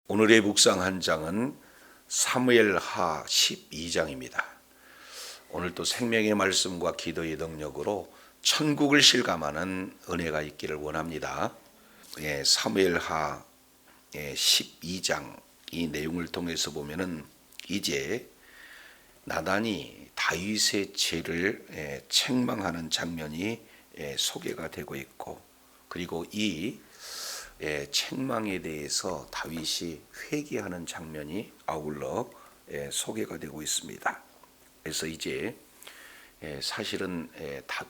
오늘의 묵상 한 장은 사무엘하 12장입니다. 오늘도 생명의 말씀과 기도의 능력으로 천국을 실감하는 은혜가 있기를 원합니다. 사무엘하 12장 이 내용을 통해서 보면은 이제 나단이 다윗의 죄를 책망하는 장면이 소개가 되고 있고, 그리고 이 책망에 대해서 다윗이 회개하는 장면이 아울러 소개가 되고 있습니다. 그래서 이제 사실은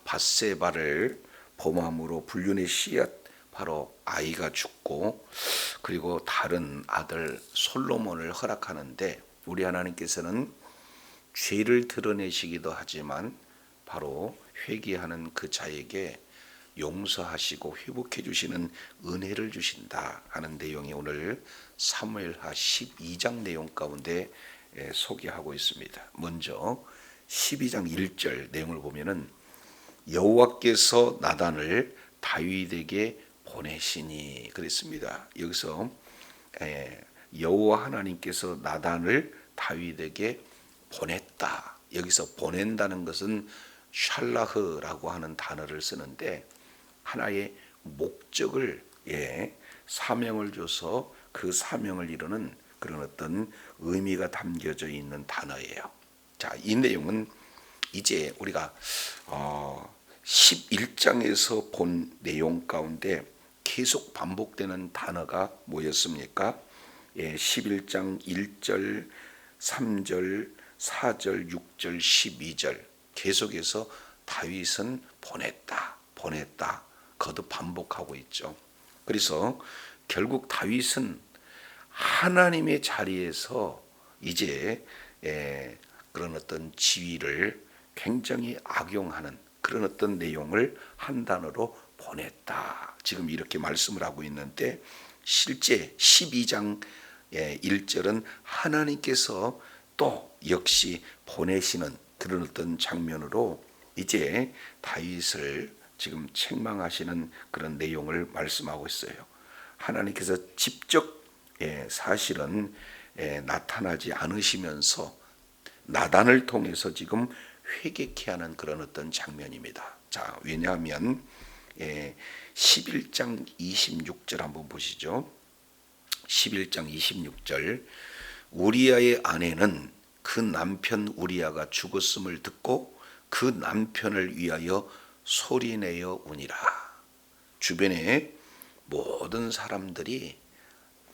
밧세바를 범함으로 불륜의 씨앗 바로 아이가 죽고, 그리고 다른 아들 솔로몬을 허락하는데 우리 하나님께서는 죄를 드러내시기도 하지만 바로 회개하는 그 자에게 용서하시고 회복해 주시는 은혜를 주신다 하는 내용이 오늘 사무엘하 12장 내용 가운데 소개하고 있습니다. 먼저 12장 1절 내용을 보면은 여호와께서 나단을 다윗에게 보내시니 그랬습니다. 여기서 여호와 하나님께서 나단을 다윗에게 보냈다. 여기서 보낸다는 것은 샬라흐라고 하는 단어를 쓰는데 하나의 목적을 사명을 줘서 그 사명을 이루는 그런 어떤 의미가 담겨져 있는 단어예요. 자, 이 내용은 이제 우리가 11장에서 본 내용 가운데 계속 반복되는 단어가 뭐였습니까? 11장 1절, 3절, 4절, 6절, 12절 계속해서 다윗은 보냈다, 보냈다 거듭 반복하고 있죠. 그래서 결국 다윗은 하나님의 자리에서 이제 그런 어떤 지위를 굉장히 악용하는 그런 어떤 내용을 한 단어로 보냈다. 지금 이렇게 말씀을 하고 있는데 실제 12장 1절은 하나님께서 또 역시 보내시는 그런 어떤 장면으로 이제 다윗을 지금 책망하시는 그런 내용을 말씀하고 있어요. 하나님께서 직접 사실은 나타나지 않으시면서 나단을 통해서 지금 회개케 하는 그런 어떤 장면입니다. 자, 왜냐하면 11장 26절 한번 보시죠. 11장 26절 우리아의 아내는 그 남편 우리아가 죽었음을 듣고 그 남편을 위하여 소리내어 우니라. 주변에 모든 사람들이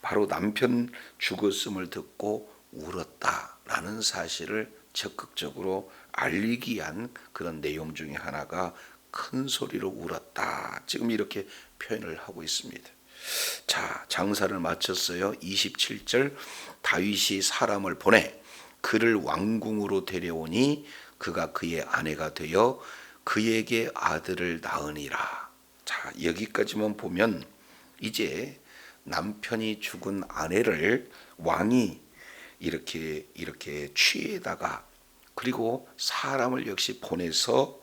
바로 남편 죽었음을 듣고 울었다라는 사실을 적극적으로 알리기 위한 그런 내용 중에 하나가 큰 소리로 울었다. 지금 이렇게 표현을 하고 있습니다. 자, 장사를 마쳤어요. 27절 다윗이 사람을 보내 그를 왕궁으로 데려오니 그가 그의 아내가 되어 그에게 아들을 낳으니라. 자, 여기까지만 보면 이제 남편이 죽은 아내를 왕이 이렇게 취해다가 그리고 사람을 역시 보내서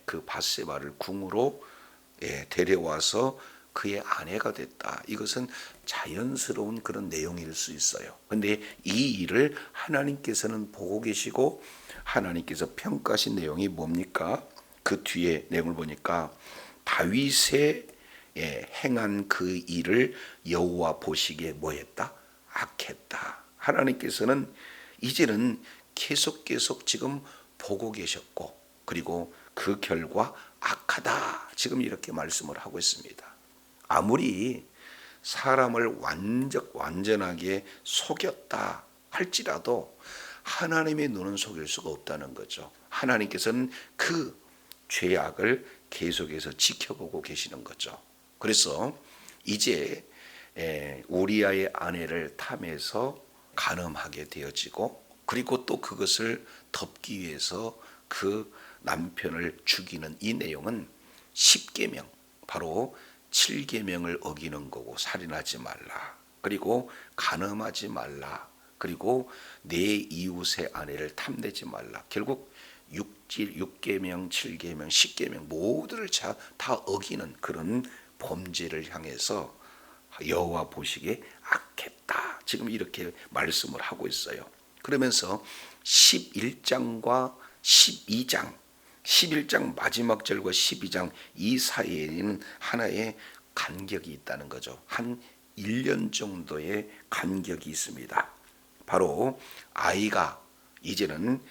그 밧세바를 궁으로 데려와서 그의 아내가 됐다. 이것은 자연스러운 그런 내용일 수 있어요. 그런데 이 일을 하나님께서는 보고 계시고 하나님께서 평가하신 내용이 뭡니까? 그 뒤에 내용을 보니까 다윗의 행한 그 일을 여호와 보시기에 뭐했다? 악했다. 하나님께서는 이제는 계속 지금 보고 계셨고 그리고 그 결과 악하다. 지금 이렇게 말씀을 하고 있습니다. 아무리 사람을 완전하게 속였다 할지라도 하나님의 눈은 속일 수가 없다는 거죠. 하나님께서는 그 죄악을 계속해서 지켜보고 계시는 거죠. 그래서 이제 우리아의 아내를 탐해서 간음하게 되어지고 그리고 또 그것을 덮기 위해서 그 남편을 죽이는 이 내용은 10계명 바로 7계명을 어기는 거고 살인하지 말라 그리고 간음하지 말라 그리고 내 이웃의 아내를 탐내지 말라. 결국 6계명, 7계명, 10계명 모두를 다 어기는 그런 범죄를 향해서 여호와 보시기에 악했다. 지금 이렇게 말씀을 하고 있어요. 그러면서 11장과 12장 11장 마지막 절과 12장 이 사이에는 하나의 간격이 있다는 거죠. 한 1년 정도의 간격이 있습니다. 바로 아이가 이제는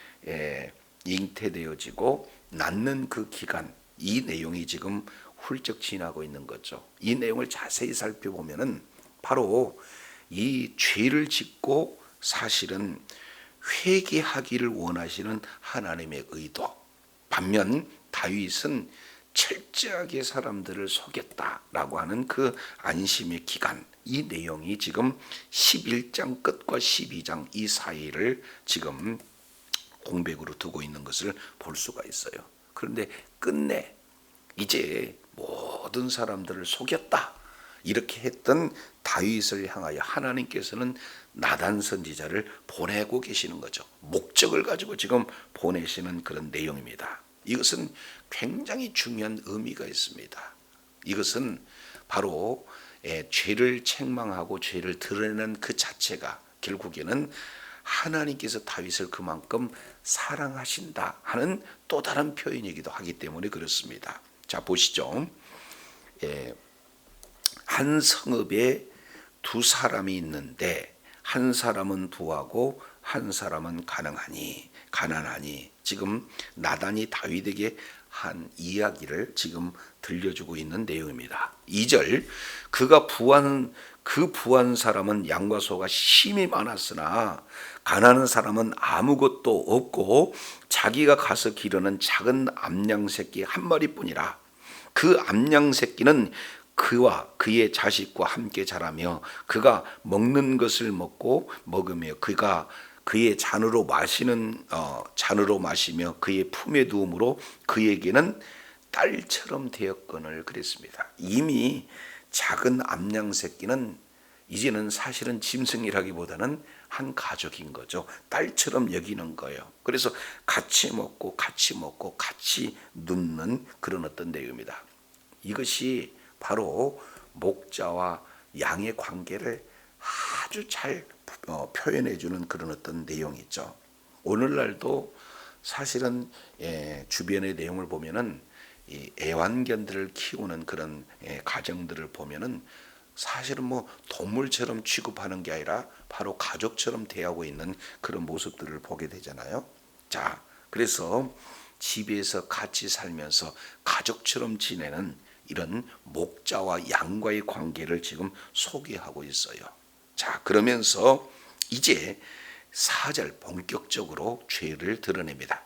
잉태되어지고 낳는 그 기간, 이 내용이 지금 훌쩍 지나고 있는 거죠. 이 내용을 자세히 살펴보면은 바로 이 죄를 짓고 사실은 회개하기를 원하시는 하나님의 의도. 반면 다윗은 철저하게 사람들을 속였다라고 하는 그 안심의 기간, 이 내용이 지금 11장 끝과 12장 이 사이를 지금 공백으로 두고 있는 것을 볼 수가 있어요. 그런데 끝내 이제 모든 사람들을 속였다 이렇게 했던 다윗을 향하여 하나님께서는 나단 선지자를 보내고 계시는 거죠. 목적을 가지고 지금 보내시는 그런 내용입니다. 이것은 굉장히 중요한 의미가 있습니다. 이것은 바로 죄를 책망하고 죄를 드러내는 그 자체가 결국에는 하나님께서 다윗을 그만큼 사랑하신다 하는 또 다른 표현이기도 하기 때문에 그렇습니다. 자, 보시죠. 한 성읍에 두 사람이 있는데 한 사람은 부하고 한 사람은 가난하니 지금 나단이 다윗에게 한 이야기를 지금 들려주고 있는 내용입니다. 2절 그가 부한 사람은 양과 소가 심히 많았으나 가난한 사람은 아무것도 없고 자기가 가서 기르는 작은 암양 새끼 한 마리뿐이라. 그 암양 새끼는 그와 그의 자식과 함께 자라며 그가 먹는 것을 먹으며 그가 그의 잔으로 마시며 그의 품에 두음으로 그에게는 딸처럼 되었거늘 그랬습니다. 이미 작은 암양 새끼는 이제는 사실은 짐승이라기보다는 한 가족인 거죠. 딸처럼 여기는 거예요. 그래서 같이 먹고 같이 눕는 그런 어떤 내용입니다. 이것이 바로 목자와 양의 관계를 아주 잘 표현해 주는 그런 어떤 내용이죠. 오늘날도 사실은 주변의 내용을 보면은 이 애완견들을 키우는 그런 가정들을 보면은 사실은 뭐 동물처럼 취급하는 게 아니라 바로 가족처럼 대하고 있는 그런 모습들을 보게 되잖아요. 자, 그래서 집에서 같이 살면서 가족처럼 지내는 이런 목자와 양과의 관계를 지금 소개하고 있어요. 자, 그러면서 이제 4절 본격적으로 죄를 드러냅니다.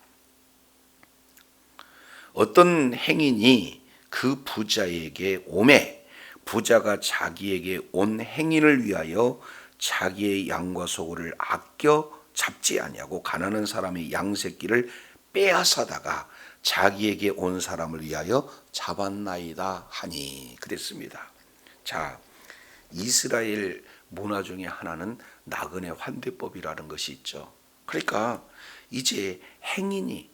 어떤 행인이 그 부자에게 오매 부자가 자기에게 온 행인을 위하여 자기의 양과 소를 아껴 잡지 아니하고 가난한 사람의 양 새끼를 빼앗아다가 자기에게 온 사람을 위하여 잡았나이다 하니 그랬습니다. 자, 이스라엘 문화 중에 하나는 나그네 환대법이라는 것이 있죠. 그러니까 이제 행인이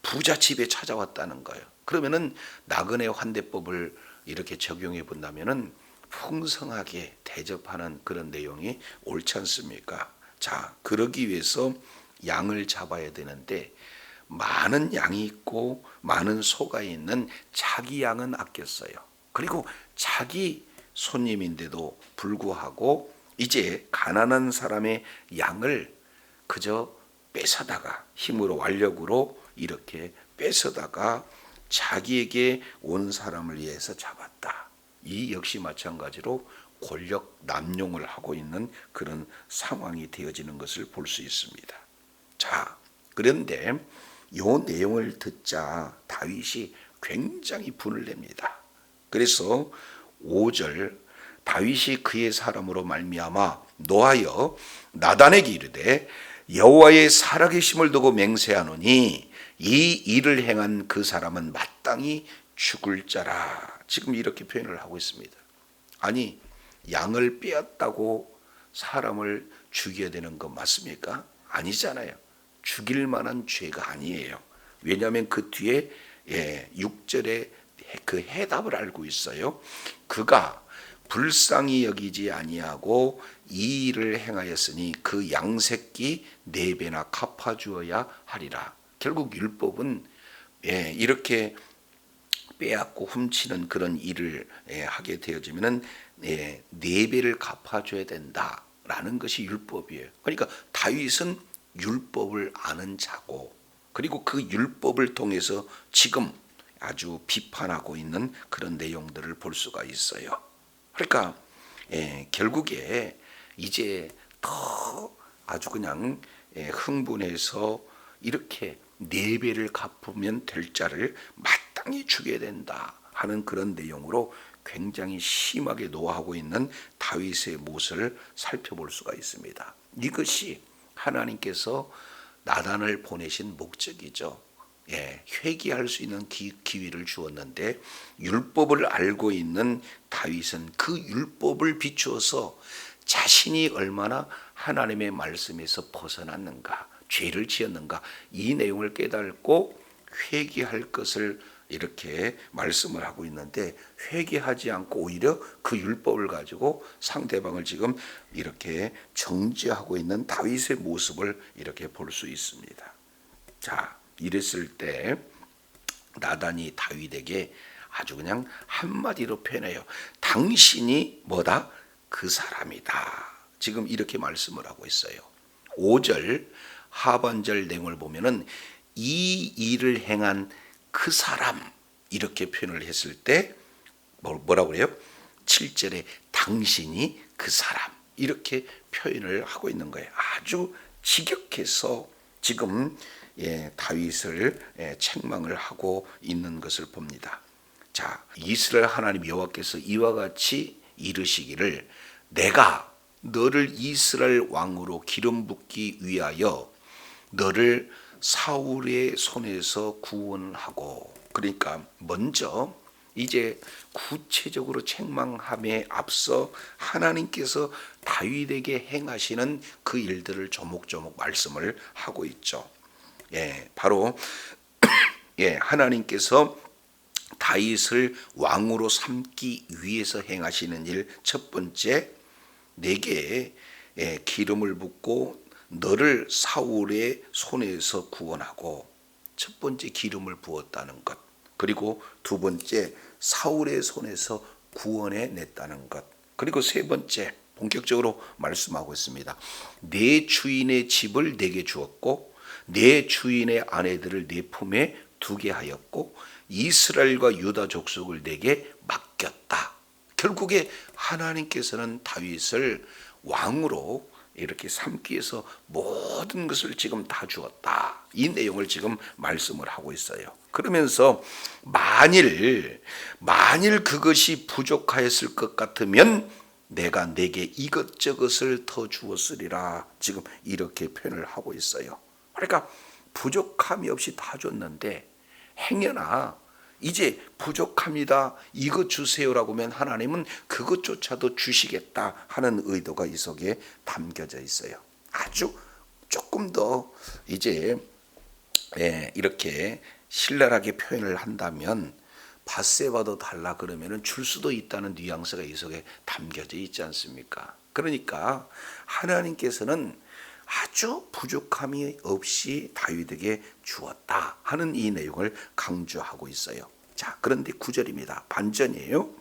부자 집에 찾아왔다는 거예요. 그러면은 나그네 환대법을 이렇게 적용해 본다면은 풍성하게 대접하는 그런 내용이 옳지 않습니까? 자, 그러기 위해서 양을 잡아야 되는데 많은 양이 있고 많은 소가 있는 자기 양은 아꼈어요. 그리고 자기 손님인데도 불구하고 이제 가난한 사람의 양을 그저 뺏어다가 힘으로 완력으로 이렇게 뺏어다가 자기에게 온 사람을 위해서 잡았다. 이 역시 마찬가지로 권력 남용을 하고 있는 그런 상황이 되어지는 것을 볼 수 있습니다. 자, 그런데 이 내용을 듣자 다윗이 굉장히 분을 냅니다. 그래서 5절 다윗이 그의 사람으로 말미암아 노하여 나단에게 이르되 여호와의 살아계심을 두고 맹세하노니 이 일을 행한 그 사람은 마땅히 죽을 자라. 지금 이렇게 표현을 하고 있습니다. 아니, 양을 빼앗다고 사람을 죽여야 되는 거 맞습니까? 아니잖아요. 죽일 만한 죄가 아니에요. 왜냐하면 그 뒤에 6절에 그 해답을 알고 있어요. 그가 불쌍히 여기지 아니하고 이 일을 행하였으니 그 양새끼 4배나 갚아주어야 하리라. 결국 율법은 이렇게 빼앗고 훔치는 그런 일을 하게 되어지면은 4배를 갚아줘야 된다라는 것이 율법이에요. 그러니까 다윗은 율법을 아는 자고, 그리고 그 율법을 통해서 지금 아주 비판하고 있는 그런 내용들을 볼 수가 있어요. 그러니까 결국에 이제 더 아주 그냥 흥분해서 이렇게 4배를 갚으면 될 자를 마땅히 주게 된다 하는 그런 내용으로 굉장히 심하게 노하고 있는 다윗의 모습을 살펴볼 수가 있습니다. 이것이 하나님께서 나단을 보내신 목적이죠. 회개할 수 있는 기회를 주었는데 율법을 알고 있는 다윗은 그 율법을 비추어서 자신이 얼마나 하나님의 말씀에서 벗어났는가, 죄를 지었는가, 이 내용을 깨닫고 회개할 것을 이렇게 말씀을 하고 있는데, 회개하지 않고 오히려 그 율법을 가지고 상대방을 지금 이렇게 정죄하고 있는 다윗의 모습을 이렇게 볼 수 있습니다. 자, 이랬을 때 나단이 다윗에게 아주 그냥 한마디로 표현해요. 당신이 뭐다? 그 사람이다. 지금 이렇게 말씀을 하고 있어요. 5절 하반절 내용을 보면은 이 일을 행한 그 사람, 이렇게 표현을 했을 때 뭐라고 그래요? 7절에 당신이 그 사람, 이렇게 표현을 하고 있는 거예요. 아주 직역해서 지금 다윗을 책망을 하고 있는 것을 봅니다. 자, 이스라엘 하나님 여호와께서 이와 같이 이르시기를 내가 너를 이스라엘 왕으로 기름 붓기 위하여 너를 사울의 손에서 구원하고, 그러니까 먼저 이제 구체적으로 책망함에 앞서 하나님께서 다윗에게 행하시는 그 일들을 조목조목 말씀을 하고 있죠. 바로 하나님께서 다윗을 왕으로 삼기 위해서 행하시는 일, 첫 번째, 내게 기름을 붓고 너를 사울의 손에서 구원하고, 첫 번째 기름을 부었다는 것, 그리고 두 번째 사울의 손에서 구원해 냈다는 것, 그리고 세 번째 본격적으로 말씀하고 있습니다. 내 주인의 집을 내게 주었고 내 주인의 아내들을 내 품에 두게 하였고 이스라엘과 유다 족속을 내게 맡겼다. 결국에 하나님께서는 다윗을 왕으로 이렇게 삼기 위해서 모든 것을 지금 다 주었다. 이 내용을 지금 말씀을 하고 있어요. 그러면서 만일 그것이 부족하였을 것 같으면 내가 내게 이것저것을 더 주었으리라. 지금 이렇게 표현을 하고 있어요. 그러니까 부족함이 없이 다 줬는데 행여나 이제 부족합니다, 이것 주세요라고 하면 하나님은 그것조차도 주시겠다 하는 의도가 이 속에 담겨져 있어요. 아주 조금 더 이제 이렇게 신랄하게 표현을 한다면 밧세바도 달라 그러면은 줄 수도 있다는 뉘앙스가 이 속에 담겨져 있지 않습니까? 그러니까 하나님께서는 아주 부족함이 없이 다윗에게 주었다 하는 이 내용을 강조하고 있어요. 자, 그런데 9절입니다. 반전이에요.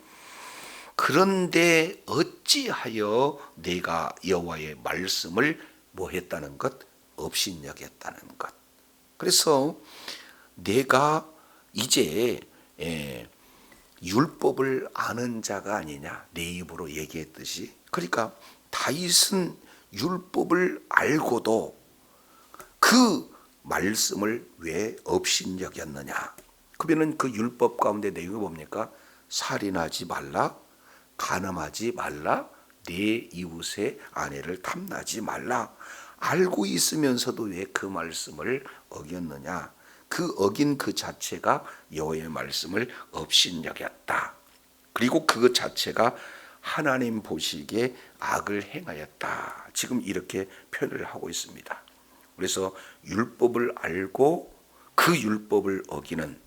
그런데 어찌하여 내가 여호와의 말씀을 뭐 했다는 것? 업신여겼다는 것. 그래서 내가 이제 율법을 아는 자가 아니냐, 내 입으로 얘기했듯이. 그러니까 다윗은 율법을 알고도 그 말씀을 왜 업신여겼느냐? 그러면 그 율법 가운데 내용이 뭡니까? 살인하지 말라, 간음하지 말라, 내 이웃의 아내를 탐나지 말라. 알고 있으면서도 왜 그 말씀을 어겼느냐? 그 어긴 그 자체가 여호와의 말씀을 업신여겼다. 그리고 그것 자체가 하나님 보시기에 악을 행하였다. 지금 이렇게 표현을 하고 있습니다. 그래서 율법을 알고 그 율법을 어기는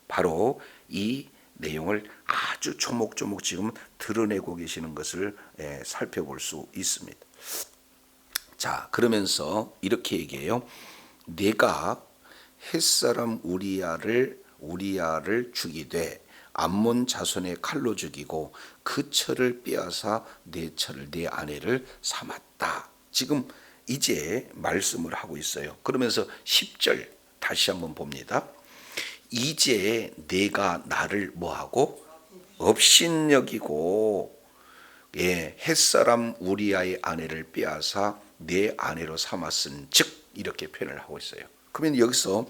바로 이 내용을 아주 조목조목 지금 드러내고 계시는 것을 살펴볼 수 있습니다. 자, 그러면서 이렇게 얘기해요. 내가 햇사람 우리야를 죽이되 암몬 자손의 칼로 죽이고 그 처를 빼앗아 내 처를 내 아내를 삼았다. 지금 이제 말씀을 하고 있어요. 그러면서 10절 다시 한번 봅니다. 이제 내가 나를 뭐하고 업신여기고 햇사람 우리야의 아내를 빼앗아 내 아내로 삼았은 즉 이렇게 표현을 하고 있어요. 그러면 여기서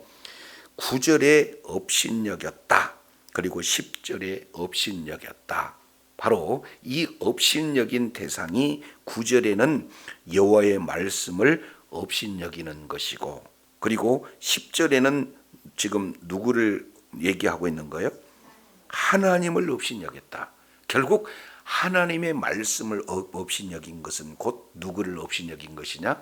9절에 업신여겼다. 그리고 10절에 업신여겼다. 바로 이 업신여긴 대상이 9절에는 여호와의 말씀을 업신여기는 것이고, 그리고 10절에는 지금 누구를 얘기하고 있는 거예요? 하나님을 업신여겼다. 결국 하나님의 말씀을 업신여긴 것은 곧 누구를 업신여긴 것이냐?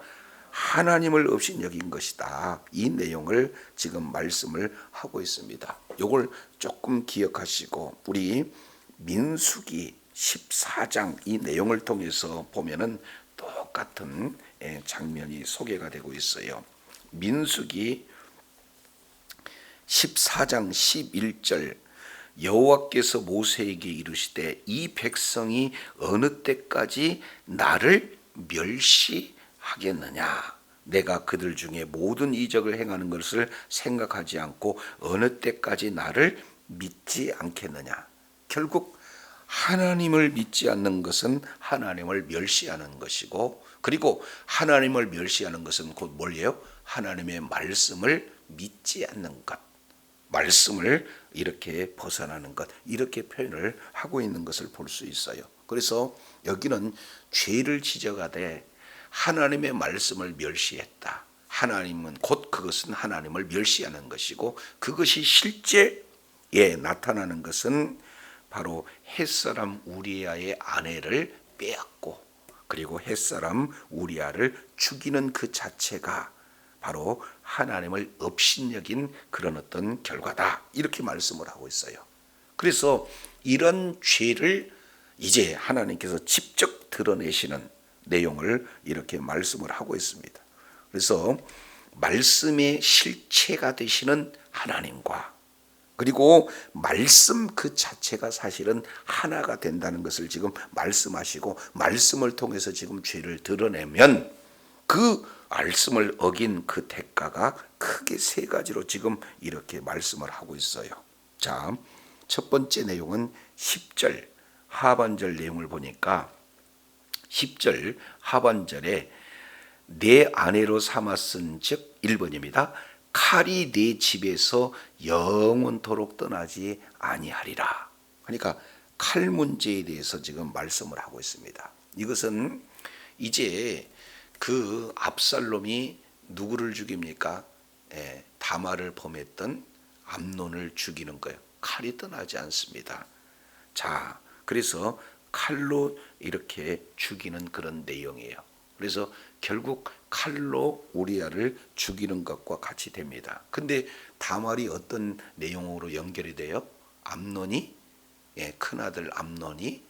하나님을 업신여긴 것이다. 이 내용을 지금 말씀을 하고 있습니다. 이걸 조금 기억하시고 우리 민수기 14장 이 내용을 통해서 보면은 똑같은 장면이 소개가 되고 있어요. 민수기 14장 11절 여호와께서 모세에게 이르시되 이 백성이 어느 때까지 나를 멸시하겠느냐? 내가 그들 중에 모든 이적을 행하는 것을 생각하지 않고 어느 때까지 나를 믿지 않겠느냐? 결국 하나님을 믿지 않는 것은 하나님을 멸시하는 것이고, 그리고 하나님을 멸시하는 것은 곧 뭘예요? 하나님의 말씀을 믿지 않는 것, 말씀을 이렇게 벗어나는 것, 이렇게 표현을 하고 있는 것을 볼 수 있어요. 그래서 여기는 죄를 지적하되 하나님의 말씀을 멸시했다. 하나님은 곧 그것은 하나님을 멸시하는 것이고, 그것이 실제 나타나는 것은 바로 햇사람 우리야의 아내를 빼앗고 그리고 햇사람 우리야를 죽이는 그 자체가 바로 하나님을 업신여긴 그런 어떤 결과다. 이렇게 말씀을 하고 있어요. 그래서 이런 죄를 이제 하나님께서 직접 드러내시는 내용을 이렇게 말씀을 하고 있습니다. 그래서 말씀의 실체가 되시는 하나님과 그리고 말씀 그 자체가 사실은 하나가 된다는 것을 지금 말씀하시고, 말씀을 통해서 지금 죄를 드러내면 그 말씀을 어긴 그 대가가 크게 세 가지로 지금 이렇게 말씀을 하고 있어요. 자, 첫 번째 내용은 10절 하반절 내용을 보니까 10절 하반절에 내 아내로 삼았은 즉 1번입니다. 칼이 내 집에서 영원토록 떠나지 아니하리라. 그러니까 칼 문제에 대해서 지금 말씀을 하고 있습니다. 이것은 이제 그 압살롬이 누구를 죽입니까? 다말을 범했던 암논을 죽이는 거예요. 칼이 떠나지 않습니다. 자, 그래서 칼로 이렇게 죽이는 그런 내용이에요. 그래서 결국 칼로 우리야를 죽이는 것과 같이 됩니다. 근데 다말이 어떤 내용으로 연결이 돼요? 암논이 큰아들 암논이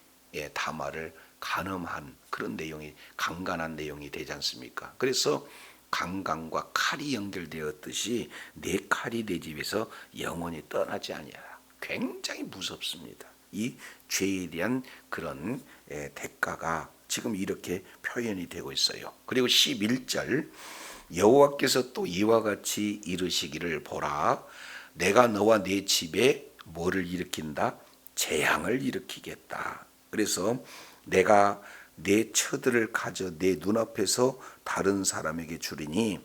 다말을 간음한 그런 내용이, 강간한 내용이 되지 않습니까? 그래서 강간과 칼이 연결되었듯이 내 칼이 내 집에서 영원히 떠나지 아니하라. 굉장히 무섭습니다. 이 죄에 대한 그런 대가가 지금 이렇게 표현이 되고 있어요. 그리고 11절 여호와께서 또 이와 같이 이르시기를 보라, 내가 너와 네 집에 뭐를 일으킨다? 재앙을 일으키겠다. 그래서 내가 내 처들을 가져 내 눈앞에서 다른 사람에게 주리니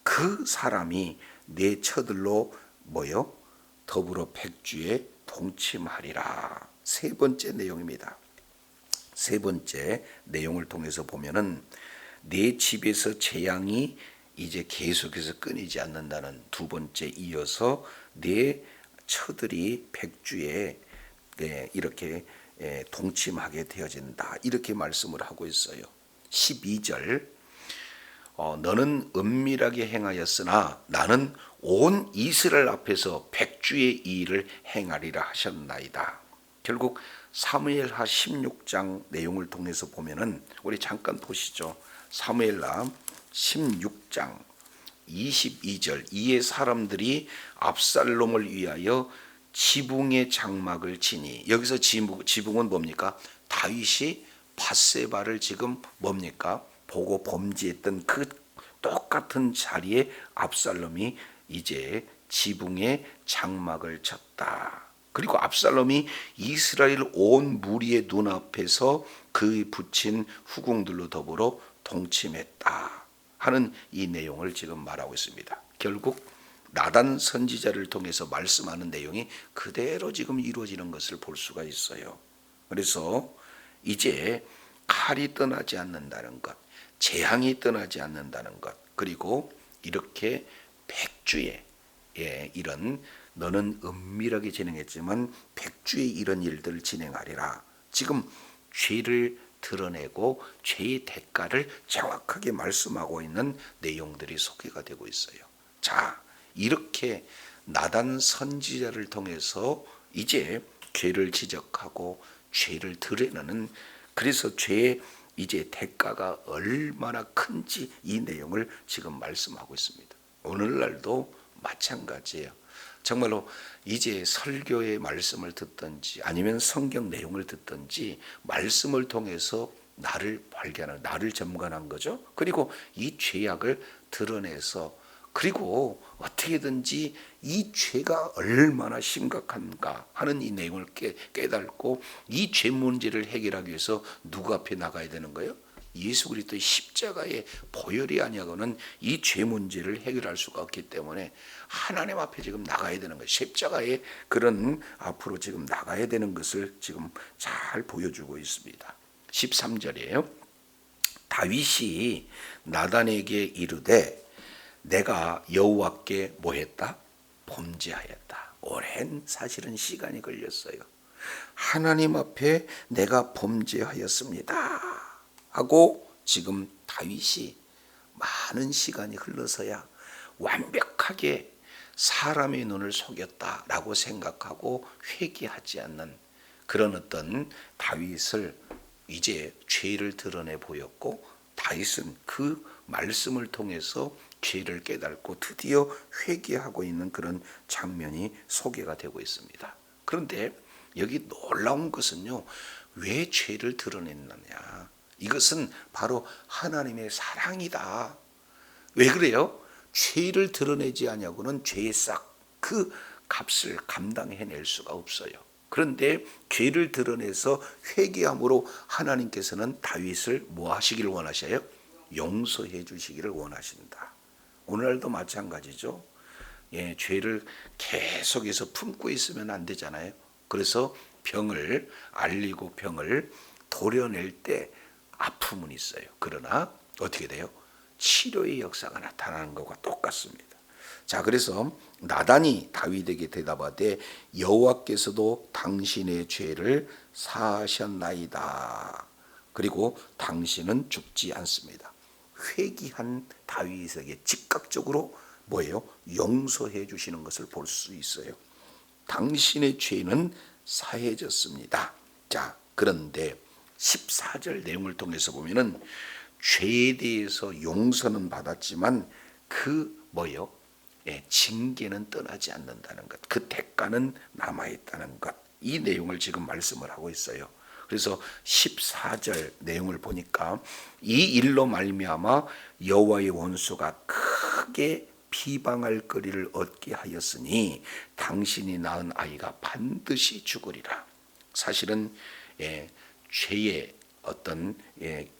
그 사람이 내 처들로 뭐요? 더불어 백주에 동침하리라. 세 번째 내용입니다. 세 번째 내용을 통해서 보면은 내 집에서 재앙이 이제 계속해서 끊이지 않는다는 두 번째 이어서 내 처들이 백주에 이렇게 동침하게 되어진다. 이렇게 말씀을 하고 있어요. 12절 너는 은밀하게 행하였으나 나는 온 이스라엘 앞에서 백주의 이 일을 행하리라 하셨나이다. 결국 사무엘하 16장 내용을 통해서 보면은 우리 잠깐 보시죠. 사무엘하 16장 22절 이에 사람들이 압살롬을 위하여 지붕의 장막을 치니, 여기서 지붕은 뭡니까? 다윗이 밧세바를 지금 뭡니까? 보고 범죄했던 그 똑같은 자리에 압살롬이 이제 지붕의 장막을 쳤다. 그리고 압살롬이 이스라엘 온 무리의 눈앞에서 그 붙인 후궁들로 더불어 동침했다 하는 이 내용을 지금 말하고 있습니다. 결국 나단 선지자를 통해서 말씀하는 내용이 그대로 지금 이루어지는 것을 볼 수가 있어요. 그래서 이제 칼이 떠나지 않는다는 것, 재앙이 떠나지 않는다는 것, 그리고 이렇게 백주의 이런, 너는 은밀하게 진행했지만 백주의 이런 일들을 진행하리라. 지금 죄를 드러내고 죄의 대가를 정확하게 말씀하고 있는 내용들이 소개가 되고 있어요. 자, 이렇게 나단 선지자를 통해서 이제 죄를 지적하고 죄를 드러내는, 그래서 죄의 이제 대가가 얼마나 큰지 이 내용을 지금 말씀하고 있습니다. 오늘날도 마찬가지예요. 정말로 이제 설교의 말씀을 듣든지 아니면 성경 내용을 듣든지 말씀을 통해서 나를 발견하는, 나를 점검한 거죠. 그리고 이 죄악을 드러내서, 그리고 어떻게든지 이 죄가 얼마나 심각한가 하는 이 내용을 깨닫고 이 죄 문제를 해결하기 위해서 누구 앞에 나가야 되는 거예요? 예수 그리스도의 십자가의 보혈이 아니하고는 이 죄 문제를 해결할 수가 없기 때문에 하나님 앞에 지금 나가야 되는 거예요. 십자가의 그런 앞으로 지금 나가야 되는 것을 지금 잘 보여주고 있습니다. 13절이에요. 다윗이 나단에게 이르되 내가 여호와께 뭐했다? 범죄하였다. 오랜 사실은 시간이 걸렸어요. 하나님 앞에 내가 범죄하였습니다 하고 지금 다윗이 많은 시간이 흘러서야 완벽하게 사람의 눈을 속였다라고 생각하고 회개하지 않는 그런 어떤 다윗을 이제 죄를 드러내 보였고, 다윗은 그 말씀을 통해서 죄를 깨닫고 드디어 회개하고 있는 그런 장면이 소개가 되고 있습니다. 그런데 여기 놀라운 것은요, 왜 죄를 드러냈느냐? 이것은 바로 하나님의 사랑이다. 왜 그래요? 죄를 드러내지 아니하고는 죄의 싹 그 값을 감당해낼 수가 없어요. 그런데 죄를 드러내서 회개함으로 하나님께서는 다윗을 뭐 하시기를 원하셔요? 용서해 주시기를 원하신다. 오늘날도 마찬가지죠. 죄를 계속해서 품고 있으면 안 되잖아요. 그래서 병을 알리고 병을 도려낼 때 아픔은 있어요. 그러나 어떻게 돼요? 치료의 역사가 나타나는 것과 똑같습니다. 자, 그래서 나단이 다윗에게 대답하되 여호와께서도 당신의 죄를 사하셨나이다. 그리고 당신은 죽지 않습니다. 회개한 다윗에게 즉각적으로 뭐예요? 용서해 주시는 것을 볼 수 있어요. 당신의 죄는 사해졌습니다. 자, 그런데 14절 내용을 통해서 보면은 죄에 대해서 용서는 받았지만 그 뭐예요? 징계는 떠나지 않는다는 것, 그 대가는 남아있다는 것, 이 내용을 지금 말씀을 하고 있어요. 그래서 14절 내용을 보니까 이 일로 말미암아 여호와의 원수가 크게 비방할 거리를 얻게 하였으니 당신이 낳은 아이가 반드시 죽으리라. 사실은 죄의 어떤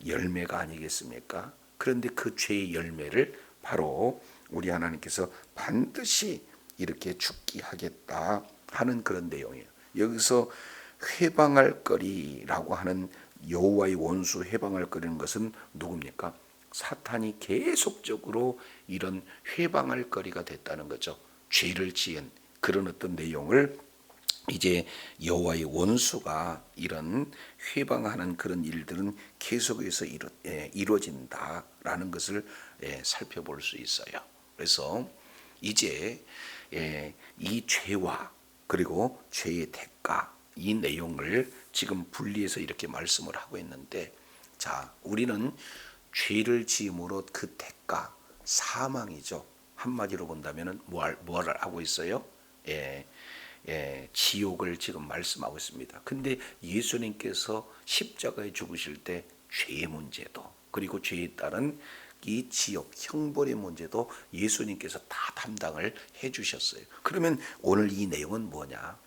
열매가 아니겠습니까? 그런데 그 죄의 열매를 바로 우리 하나님께서 반드시 이렇게 죽게 하겠다 하는 그런 내용이에요. 여기서 회방할 거리라고 하는 여호와의 원수 회방할 거리는 것은 누굽니까? 사탄이 계속적으로 이런 회방할 거리가 됐다는 거죠. 죄를 지은 그런 어떤 내용을 이제 여호와의 원수가 이런 회방하는 그런 일들은 계속해서 이루어진다라는 것을 살펴볼 수 있어요. 그래서 이제 이 죄와 그리고 죄의 대가 이 내용을 지금 분리해서 이렇게 말씀을 하고 있는데, 자, 우리는 죄를 지음으로 그 대가 사망이죠. 한마디로 본다면은 뭐를 하고 있어요? 지옥을 지금 말씀하고 있습니다. 근데 예수님께서 십자가에 죽으실 때 죄의 문제도 그리고 죄에 따른 이 지옥 형벌의 문제도 예수님께서 다 담당을 해 주셨어요. 그러면 오늘 이 내용은 뭐냐?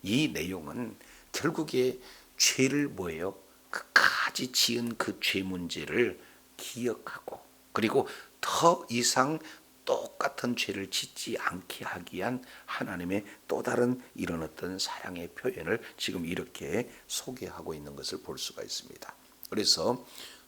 이 내용은 결국에 죄를 뭐예요? 끝까지 지은 그 죄 문제를 기억하고, 그리고 더 이상 똑같은 죄를 짓지 않게 하기 위한 하나님의 또 다른 이런 어떤 사랑의 표현을 지금 이렇게 소개하고 있는 것을 볼 수가 있습니다. 그래서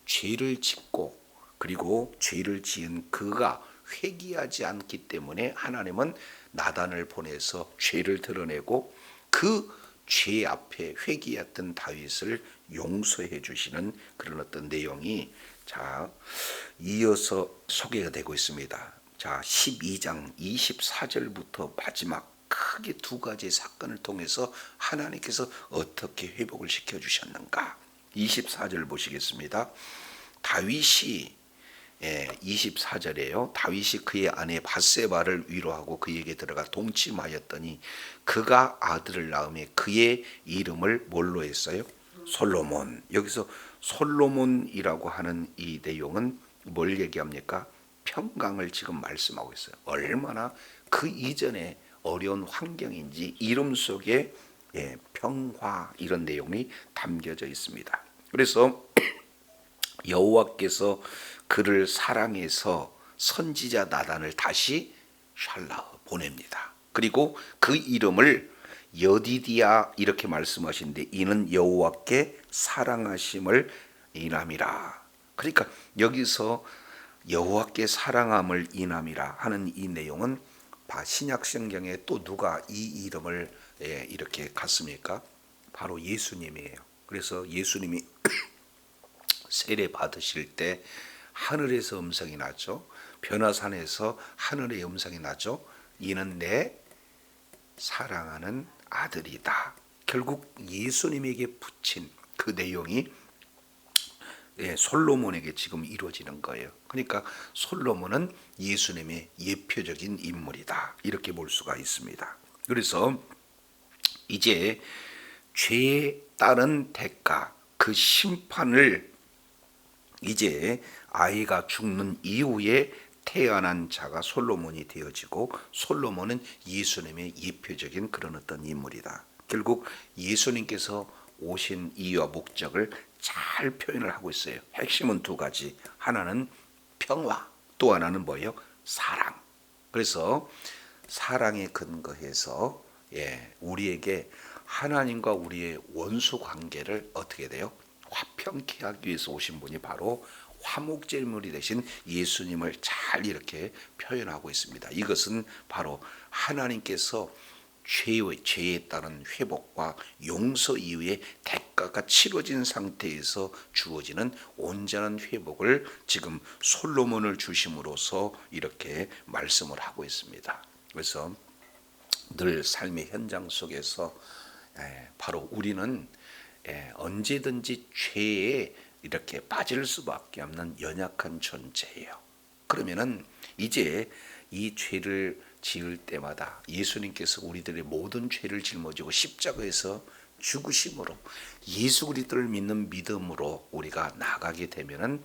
죄를 짓고 그리고 죄를 지은 그가 회개하지 않기 때문에 하나님은 나단을 보내서 죄를 드러내고 그 죄 앞에 회개했던 다윗을 용서해 주시는 그런 어떤 내용이 자 이어서 소개가 되고 있습니다. 자 12장 24절부터 마지막 크게 두 가지 사건을 통해서 하나님께서 어떻게 회복을 시켜 주셨는가. 24절 보시겠습니다. 다윗이 24절에요. 다윗이 그의 아내 밧세바를 위로하고 그에게 들어가 동침하였더니 그가 아들을 낳음에 그의 이름을 뭘로 했어요? 솔로몬. 여기서 솔로몬이라고 하는 이 내용은 뭘 얘기합니까? 평강을 지금 말씀하고 있어요. 얼마나 그 이전에 어려운 환경인지 이름 속에 평화 이런 내용이 담겨져 있습니다. 그래서 여호와께서 그를 사랑해서 선지자 나단을 다시 샬라 보냅니다. 그리고 그 이름을 여디디야 이렇게 말씀하시는데 이는 여호와께 사랑하심을 인함이라. 그러니까 여기서 여호와께 사랑함을 인함이라 하는 이 내용은 신약 성경에 또 누가 이 이름을 이렇게 갔습니까? 바로 예수님이에요. 그래서 예수님이 세례 받으실 때 하늘에서 음성이 나죠. 변화산에서 하늘의 음성이 나죠. 이는 내 사랑하는 아들이다. 결국 예수님에게 붙인 그 내용이 솔로몬에게 지금 이루어지는 거예요. 그러니까 솔로몬은 예수님의 예표적인 인물이다. 이렇게 볼 수가 있습니다. 그래서 이제 죄에 따른 대가, 그 심판을 이제 아이가 죽는 이후에 태어난 자가 솔로몬이 되어지고 솔로몬은 예수님의 예표적인 그런 어떤 인물이다. 결국 예수님께서 오신 이유와 목적을 잘 표현을 하고 있어요. 핵심은 두 가지. 하나는 평화, 또 하나는 뭐예요? 사랑. 그래서 사랑에 근거해서 우리에게 하나님과 우리의 원수 관계를 어떻게 돼요? 화평케 하기 위해서 오신 분이 바로 화목제물이 되신 예수님을 잘 이렇게 표현하고 있습니다. 이것은 바로 하나님께서 죄에 따른 회복과 용서 이후에 대가가 치러진 상태에서 주어지는 온전한 회복을 지금 솔로몬을 중심으로서 이렇게 말씀을 하고 있습니다. 그래서 늘 삶의 현장 속에서 바로 우리는 언제든지 죄에 이렇게 빠질 수밖에 없는 연약한 존재예요. 그러면은 이제 이 죄를 지을 때마다 예수님께서 우리들의 모든 죄를 짊어지고 십자가에서 죽으심으로 예수 그리스도를 믿는 믿음으로 우리가 나가게 되면은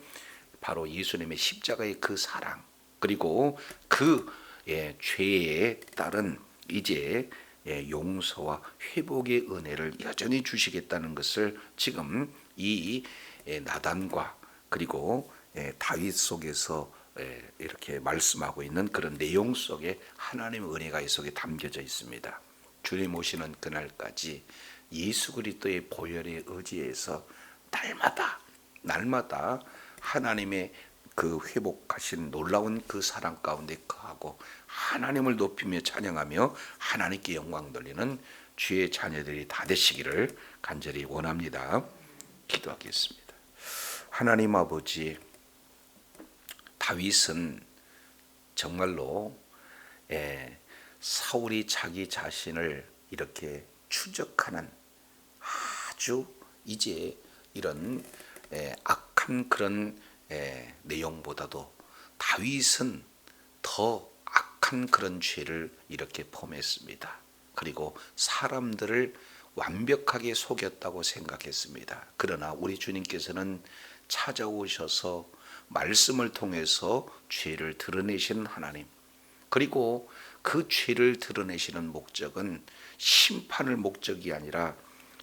바로 예수님의 십자가의 그 사랑 그리고 그 죄에 따른 이제 용서와 회복의 은혜를 여전히 주시겠다는 것을 지금 이 나단과 그리고 다윗 속에서 이렇게 말씀하고 있는 그런 내용 속에 하나님의 은혜가 이 속에 담겨져 있습니다. 주님 오시는 그날까지 예수 그리스도의 보혈에 의지해서 날마다 하나님의 그 회복하신 놀라운 그 사랑 가운데 거하고 하나님을 높이며 찬양하며 하나님께 영광 돌리는 주의 자녀들이 다 되시기를 간절히 원합니다. 기도하겠습니다. 하나님 아버지, 다윗은 정말로 사울이 자기 자신을 이렇게 추적하는 아주 이제 이런 악한 그런 내용보다도 다윗은 더 악한 그런 죄를 이렇게 범했습니다. 그리고 사람들을 완벽하게 속였다고 생각했습니다. 그러나 우리 주님께서는 찾아오셔서 말씀을 통해서 죄를 드러내신 하나님, 그리고 그 죄를 드러내시는 목적은 심판을 목적이 아니라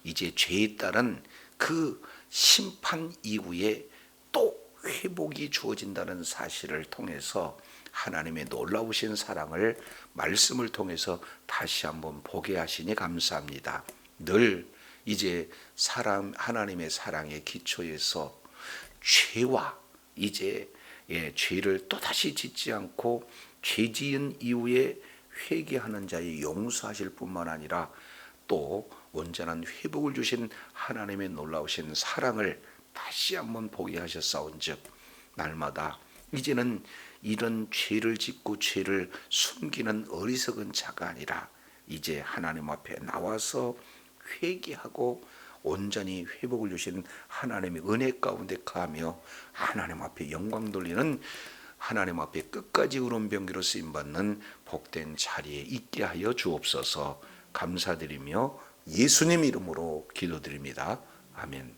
이제 죄에 따른 그 심판 이후에 또 회복이 주어진다는 사실을 통해서 하나님의 놀라우신 사랑을 말씀을 통해서 다시 한번 보게 하시니 감사합니다. 늘 이제 하나님의 사랑의 기초에서 죄와 이제 죄를 또다시 짓지 않고 죄 지은 이후에 회개하는 자의 용서하실 뿐만 아니라 또 온전한 회복을 주신 하나님의 놀라우신 사랑을 다시 한번 보게 하셨사온즉 날마다 이제는 이런 죄를 짓고 죄를 숨기는 어리석은 자가 아니라 이제 하나님 앞에 나와서 회개하고 온전히 회복을 주신 하나님의 은혜 가운데 가며 하나님 앞에 영광 돌리는, 하나님 앞에 끝까지 의론병기로 쓰임받는 복된 자리에 있게 하여 주옵소서. 감사드리며 예수님 이름으로 기도드립니다. 아멘.